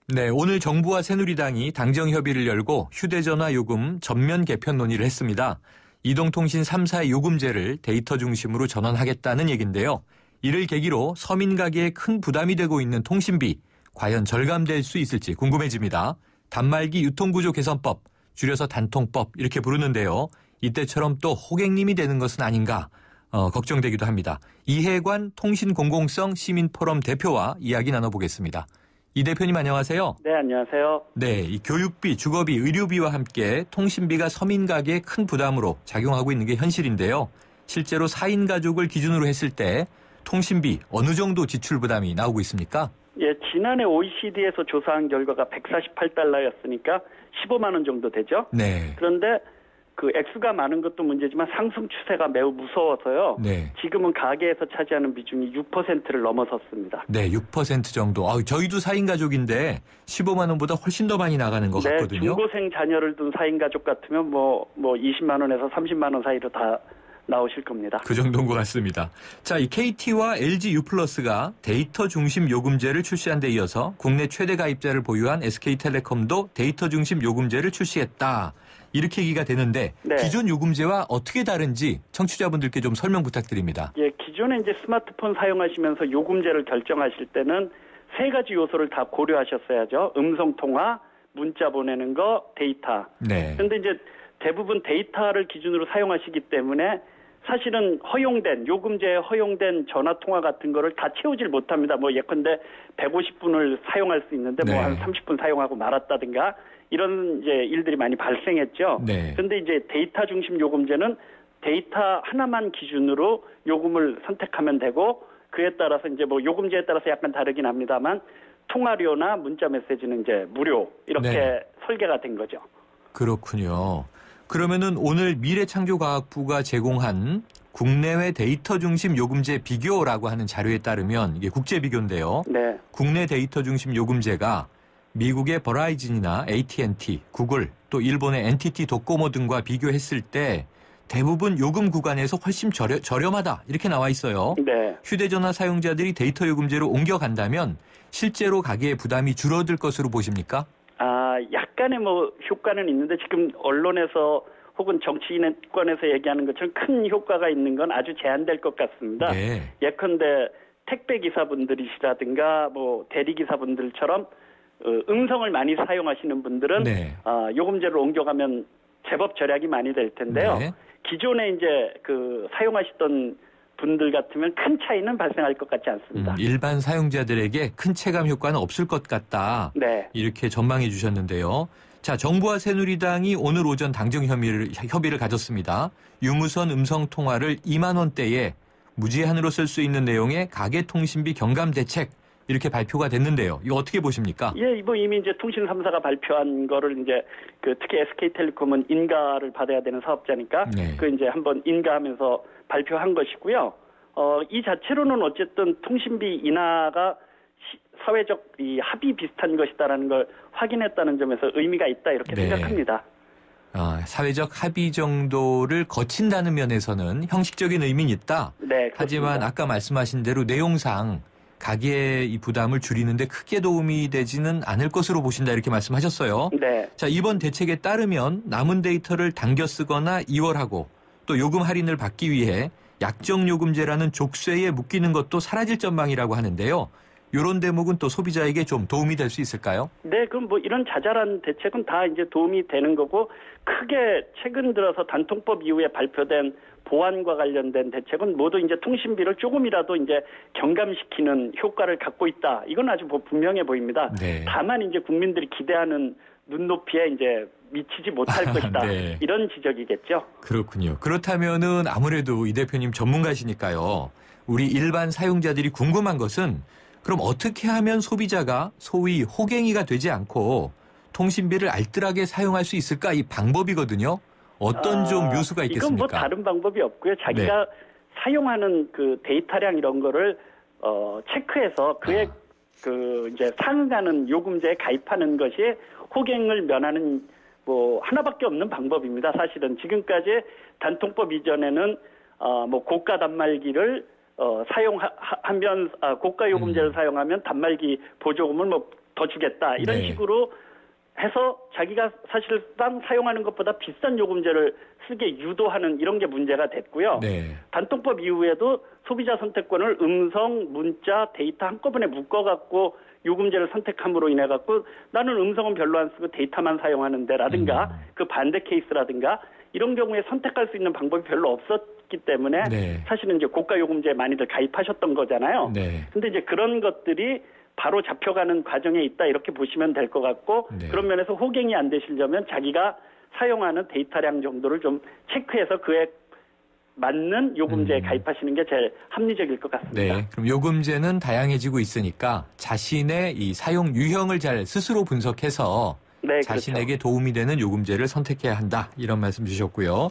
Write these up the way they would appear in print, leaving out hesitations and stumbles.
네, 오늘 정부와 새누리당이 당정 협의를 열고 휴대전화 요금 전면 개편 논의를 했습니다. 이동통신 3사의 요금제를 데이터 중심으로 전환하겠다는 얘긴데요. 이를 계기로 서민 가게에 큰 부담이 되고 있는 통신비, 과연 절감될 수 있을지 궁금해집니다. 단말기 유통구조 개선법, 줄여서 단통법 이렇게 부르는데요. 이때처럼 또 호갱님이 되는 것은 아닌가 걱정되기도 합니다. 이해관 통신공공성 시민포럼 대표와 이야기 나눠보겠습니다. 이 대표님 안녕하세요. 네, 안녕하세요. 네, 이 교육비, 주거비, 의료비와 함께 통신비가 서민 가게에 큰 부담으로 작용하고 있는 게 현실인데요. 실제로 4인 가족을 기준으로 했을 때 통신비 어느 정도 지출 부담이 나오고 있습니까? 예, 지난해 OECD에서 조사한 결과가 148달러였으니까 15만 원 정도 되죠. 네. 그런데 그 액수가 많은 것도 문제지만 상승 추세가 매우 무서워서요. 네. 지금은 가계에서 차지하는 비중이 6%를 넘어섰습니다. 네, 6% 정도. 저희도 4인 가족인데 15만 원보다 훨씬 더 많이 나가는 것 같거든요. 네, 중고생 자녀를 둔 4인 가족 같으면 뭐 20만 원에서 30만 원 사이로 다 나오실 겁니다. 그 정도인 것 같습니다. 자, 이 KT와 LG U+가 데이터 중심 요금제를 출시한 데 이어서 국내 최대 가입자를 보유한 SK텔레콤도 데이터 중심 요금제를 출시했다. 이렇게 얘기가 되는데 네. 기존 요금제와 어떻게 다른지 청취자분들께 좀 설명 부탁드립니다. 예, 기존에 이제 스마트폰 사용하시면서 요금제를 결정하실 때는 세 가지 요소를 다 고려하셨어야죠. 음성 통화, 문자 보내는 거, 데이터. 네. 그런데 이제 대부분 데이터를 기준으로 사용하시기 때문에 사실은 요금제에 허용된 전화 통화 같은 거를 다 채우질 못합니다. 뭐 예컨대 150분을 사용할 수 있는데 네. 뭐 한 30분 사용하고 말았다든가 이런 이제 일들이 많이 발생했죠. 네. 그런데 이제 데이터 중심 요금제는 데이터 하나만 기준으로 요금을 선택하면 되고 그에 따라서 이제 뭐 요금제에 따라서 약간 다르긴 합니다만 통화료나 문자 메시지는 이제 무료 이렇게 네. 설계가 된 거죠. 그렇군요. 그러면은 오늘 미래창조과학부가 제공한 국내외 데이터 중심 요금제 비교라고 하는 자료에 따르면 이게 국제 비교인데요. 네. 국내 데이터 중심 요금제가 미국의 버라이즌이나 AT&T, 구글, 또 일본의 NTT 도코모 등과 비교했을 때 대부분 요금 구간에서 훨씬 저렴하다 이렇게 나와 있어요. 네. 휴대전화 사용자들이 데이터 요금제로 옮겨간다면 실제로 가계의 부담이 줄어들 것으로 보십니까? 약간의 뭐 효과는 있는데 지금 언론에서 혹은 정치인권에서 얘기하는 것처럼 큰 효과가 있는 건 아주 제한될 것 같습니다. 네. 예컨대 택배 기사분들이시라든가 뭐 대리 기사분들처럼 음성을 많이 사용하시는 분들은 네. 요금제를 옮겨가면 제법 절약이 많이 될 텐데요. 네. 기존에 이제 그 사용하시던 분들 같으면 큰 차이는 발생할 것 같지 않습니다. 일반 사용자들에게 큰 체감 효과는 없을 것 같다. 네. 이렇게 전망해 주셨는데요. 자, 정부와 새누리당이 오늘 오전 당정 협의를 가졌습니다. 유무선 음성 통화를 2만 원대에 무제한으로 쓸 수 있는 내용의 가계통신비 경감 대책 이렇게 발표가 됐는데요. 이거 어떻게 보십니까? 예, 뭐 이미 이제 통신 3사가 발표한 거를 이제 특히 SK텔레콤은 인가를 받아야 되는 사업자니까 네. 이제 한번 인가하면서 발표한 것이고요. 이 자체로는 어쨌든 통신비 인하가 사회적 이 합의 비슷한 것이다라는 걸 확인했다는 점에서 의미가 있다 이렇게 네. 생각합니다. 사회적 합의 정도를 거친다는 면에서는 형식적인 의미는 있다. 네, 하지만 그렇습니다. 아까 말씀하신 대로 내용상 가계의 이 부담을 줄이는데 크게 도움이 되지는 않을 것으로 보신다 이렇게 말씀하셨어요. 네. 자, 이번 대책에 따르면 남은 데이터를 당겨 쓰거나 이월하고 또 요금 할인을 받기 위해 약정요금제라는 족쇄에 묶이는 것도 사라질 전망이라고 하는데요. 이런 대목은 또 소비자에게 좀 도움이 될 수 있을까요? 네, 그럼 뭐 이런 자잘한 대책은 다 이제 도움이 되는 거고 크게 최근 들어서 단통법 이후에 발표된 보안과 관련된 대책은 모두 이제 통신비를 조금이라도 이제 경감시키는 효과를 갖고 있다. 이건 아주 분명해 보입니다. 네. 다만 이제 국민들이 기대하는 눈높이에 이제 미치지 못할 것이다. 네. 이런 지적이겠죠. 그렇군요. 그렇다면은 아무래도 이 대표님 전문가시니까요. 우리 일반 사용자들이 궁금한 것은 그럼 어떻게 하면 소비자가 소위 호갱이가 되지 않고 통신비를 알뜰하게 사용할 수 있을까? 이 방법이거든요. 어떤 좀 묘수가 있겠습니까? 이건 뭐 다른 방법이 없고요. 자기가 사용하는 그 데이터량 이런 거를 체크해서 그에 이제 상응하는 요금제에 가입하는 것이 호갱을 면하는 뭐 하나밖에 없는 방법입니다. 사실은 지금까지 단통법 이전에는 뭐 고가 단말기를 사용하면 고가 요금제를 사용하면 단말기 보조금을 뭐 더 주겠다. 이런 네. 식으로 해서 자기가 사실상 사용하는 것보다 비싼 요금제를 쓰게 유도하는 이런 게 문제가 됐고요. 네. 단통법 이후에도 소비자 선택권을 음성, 문자, 데이터 한꺼번에 묶어갖고 요금제를 선택함으로 인해 갖고 나는 음성은 별로 안 쓰고 데이터만 사용하는데라든가 그 반대 케이스라든가 이런 경우에 선택할 수 있는 방법이 별로 없었기 때문에 네. 사실은 이제 고가 요금제에 많이들 가입하셨던 거잖아요. 네. 근데 이제 그런 것들이 바로 잡혀가는 과정에 있다 이렇게 보시면 될 것 같고 네. 그런 면에서 호갱이 안 되시려면 자기가 사용하는 데이터량 정도를 좀 체크해서 그에 맞는 요금제에 가입하시는 게 제일 합리적일 것 같습니다. 네. 그럼 요금제는 다양해지고 있으니까 자신의 이 사용 유형을 잘 스스로 분석해서 네, 자신에게 도움이 되는 요금제를 선택해야 한다. 이런 말씀 주셨고요.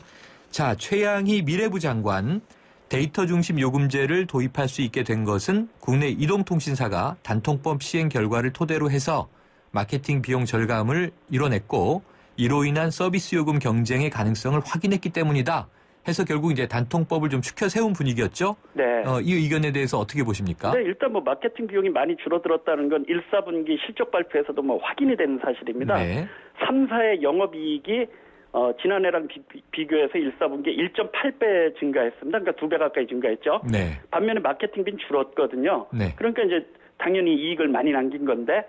자, 최양희 미래부 장관. 데이터 중심 요금제를 도입할 수 있게 된 것은 국내 이동통신사가 단통법 시행 결과를 토대로 해서 마케팅 비용 절감을 이뤄냈고 이로 인한 서비스 요금 경쟁의 가능성을 확인했기 때문이다. 해서 결국 이제 단통법을 좀 추켜 세운 분위기였죠. 네. 이 의견에 대해서 어떻게 보십니까? 네, 일단 뭐 마케팅 비용이 많이 줄어들었다는 건 1, 4분기 실적 발표에서도 뭐 확인이 되는 사실입니다. 네. 3, 4의 영업이익이 지난해랑 비교해서 1, 4분기에 1.8배 증가했습니다. 그러니까 2배 가까이 증가했죠. 네. 반면에 마케팅비는 줄었거든요. 네. 그러니까 이제 당연히 이익을 많이 남긴 건데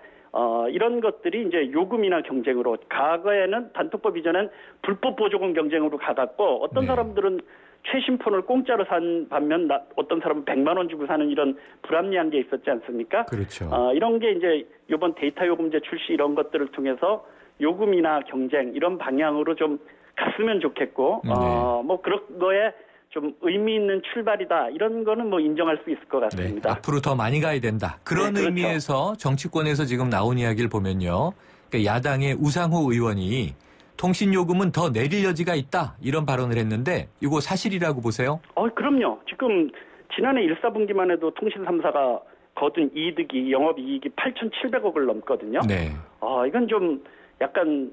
이런 것들이 이제 요금이나 경쟁으로 과거에는 단통법 이전엔 불법 보조금 경쟁으로 가갔고 어떤 네. 사람들은 최신 폰을 공짜로 산 반면 어떤 사람은 100만 원 주고 사는 이런 불합리한 게 있었지 않습니까? 그렇죠. 이런 게 이제 이번 데이터 요금제 출시 이런 것들을 통해서 요금이나 경쟁 이런 방향으로 좀 갔으면 좋겠고 뭐 그런 거에 좀 의미 있는 출발이다 이런 거는 뭐 인정할 수 있을 것 같습니다. 네, 앞으로 더 많이 가야 된다. 그런 네, 그렇죠. 의미에서 정치권에서 지금 나온 이야기를 보면요. 그러니까 야당의 우상호 의원이 통신요금은 더 내릴 여지가 있다. 이런 발언을 했는데 이거 사실이라고 보세요? 그럼요. 지금 지난해 1, 4분기만 해도 통신 3사가 거둔 이득이 영업이익이 8,700억을 넘거든요. 네. 이건 좀 약간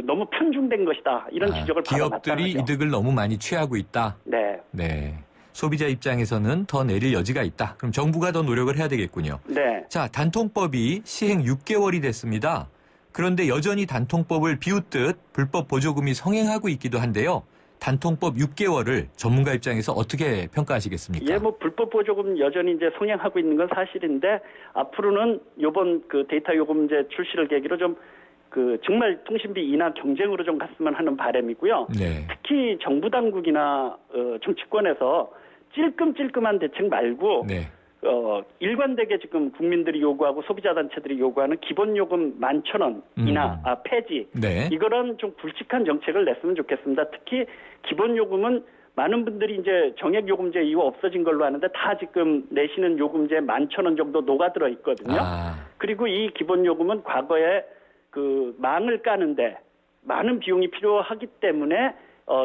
너무 편중된 것이다. 이런 지적을 바로 기업들이 마땅하죠. 이득을 너무 많이 취하고 있다. 네. 네. 소비자 입장에서는 더 내릴 여지가 있다. 그럼 정부가 더 노력을 해야 되겠군요. 네. 자, 단통법이 시행 6개월이 됐습니다. 그런데 여전히 단통법을 비웃듯 불법 보조금이 성행하고 있기도 한데요. 단통법 6개월을 전문가 입장에서 어떻게 평가하시겠습니까? 예, 뭐 불법 보조금 여전히 이제 성행하고 있는 건 사실인데 앞으로는 이번 데이터 요금제 출시를 계기로 좀 정말 통신비 인하 경쟁으로 좀 갔으면 하는 바람이고요. 네. 특히 정부 당국이나 정치권에서 찔끔찔끔한 대책 말고 네. 일관되게 지금 국민들이 요구하고 소비자 단체들이 요구하는 기본 요금 11,000원 인하 폐지 네. 이거는 좀 굵직한 정책을 냈으면 좋겠습니다. 특히 기본 요금은 많은 분들이 이제 정액 요금제 이후 없어진 걸로 아는데 다 지금 내시는 요금제 11,000원 정도 녹아들어 있거든요. 그리고 이 기본 요금은 과거에 망을 까는데 많은 비용이 필요하기 때문에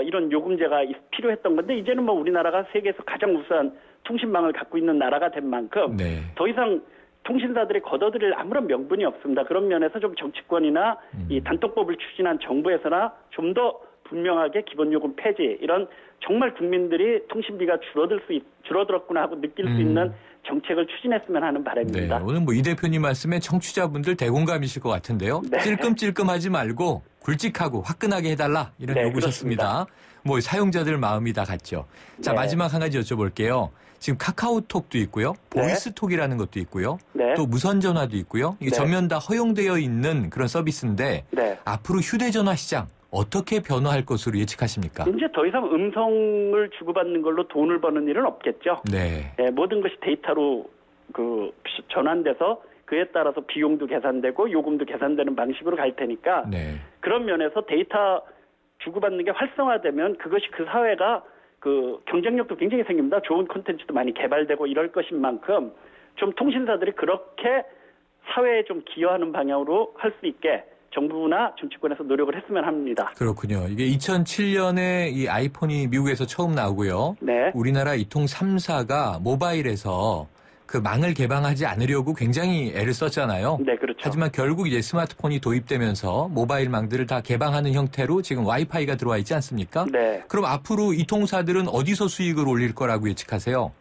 이런 요금제가 필요했던 건데 이제는 뭐 우리나라가 세계에서 가장 우수한 통신망을 갖고 있는 나라가 된 만큼 네. 더 이상 통신사들이 걷어들일 아무런 명분이 없습니다. 그런 면에서 좀 정치권이나 이 단통법을 추진한 정부에서나 좀 더 분명하게 기본요금 폐지 이런 정말 국민들이 통신비가 줄어들었구나 하고 느낄 수 있는 정책을 추진했으면 하는 바람입니다. 네, 오늘 뭐 이 대표님 말씀에 청취자분들 대공감이실 것 같은데요. 네. 찔끔찔끔하지 말고 굵직하고 화끈하게 해달라 이런 네, 요구셨습니다. 뭐 사용자들 마음이 다 같죠. 자, 네. 마지막 한 가지 여쭤볼게요. 지금 카카오톡도 있고요. 보이스톡이라는 것도 있고요. 네. 또 무선전화도 있고요. 이게 네. 전면 다 허용되어 있는 그런 서비스인데 네. 앞으로 휴대전화 시장 어떻게 변화할 것으로 예측하십니까? 이제 더 이상 음성을 주고받는 걸로 돈을 버는 일은 없겠죠. 네. 네, 모든 것이 데이터로 전환돼서 그에 따라서 비용도 계산되고 요금도 계산되는 방식으로 갈 테니까 네. 그런 면에서 데이터 주고받는 게 활성화되면 그것이 그 사회가 경쟁력도 굉장히 생깁니다. 좋은 콘텐츠도 많이 개발되고 이럴 것인 만큼 좀 통신사들이 그렇게 사회에 좀 기여하는 방향으로 할 수 있게 정부나 정치권에서 노력을 했으면 합니다. 그렇군요. 이게 2007년에 이 아이폰이 미국에서 처음 나오고요. 네. 우리나라 이통 3사가 모바일에서 그 망을 개방하지 않으려고 굉장히 애를 썼잖아요. 네, 그렇죠. 하지만 결국 이제 스마트폰이 도입되면서 모바일 망들을 다 개방하는 형태로 지금 와이파이가 들어와 있지 않습니까? 네. 그럼 앞으로 이 통사들은 어디서 수익을 올릴 거라고 예측하세요?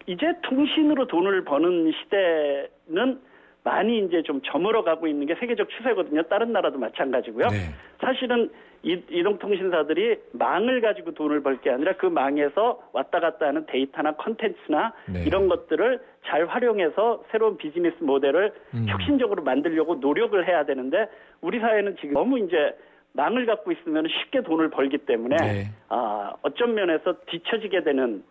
이제 통신으로 돈을 버는 시대는 많이 이제 좀 저물어 가고 있는 게 세계적 추세거든요. 다른 나라도 마찬가지고요. 네. 사실은 이동통신사들이 망을 가지고 돈을 벌 게 아니라 그 망에서 왔다 갔다 하는 데이터나 컨텐츠나 네. 이런 것들을 잘 활용해서 새로운 비즈니스 모델을 혁신적으로 만들려고 노력을 해야 되는데 우리 사회는 지금 너무 이제 망을 갖고 있으면 쉽게 돈을 벌기 때문에 네. 어쩐 면에서 뒤처지게 되는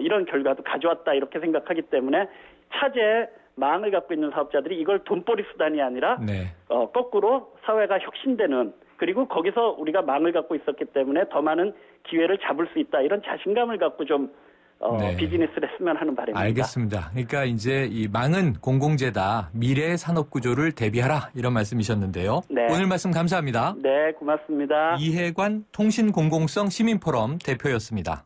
이런 결과도 가져왔다 이렇게 생각하기 때문에 차제에 망을 갖고 있는 사업자들이 이걸 돈벌이 수단이 아니라 네. 거꾸로 사회가 혁신되는 그리고 거기서 우리가 망을 갖고 있었기 때문에 더 많은 기회를 잡을 수 있다 이런 자신감을 갖고 좀 네. 비즈니스를 했으면 하는 바람입니다. 알겠습니다. 그러니까 이제 이 망은 공공재다. 미래의 산업 구조를 대비하라 이런 말씀이셨는데요. 네. 오늘 말씀 감사합니다. 네, 고맙습니다. 이해관 통신공공성 시민포럼 대표였습니다.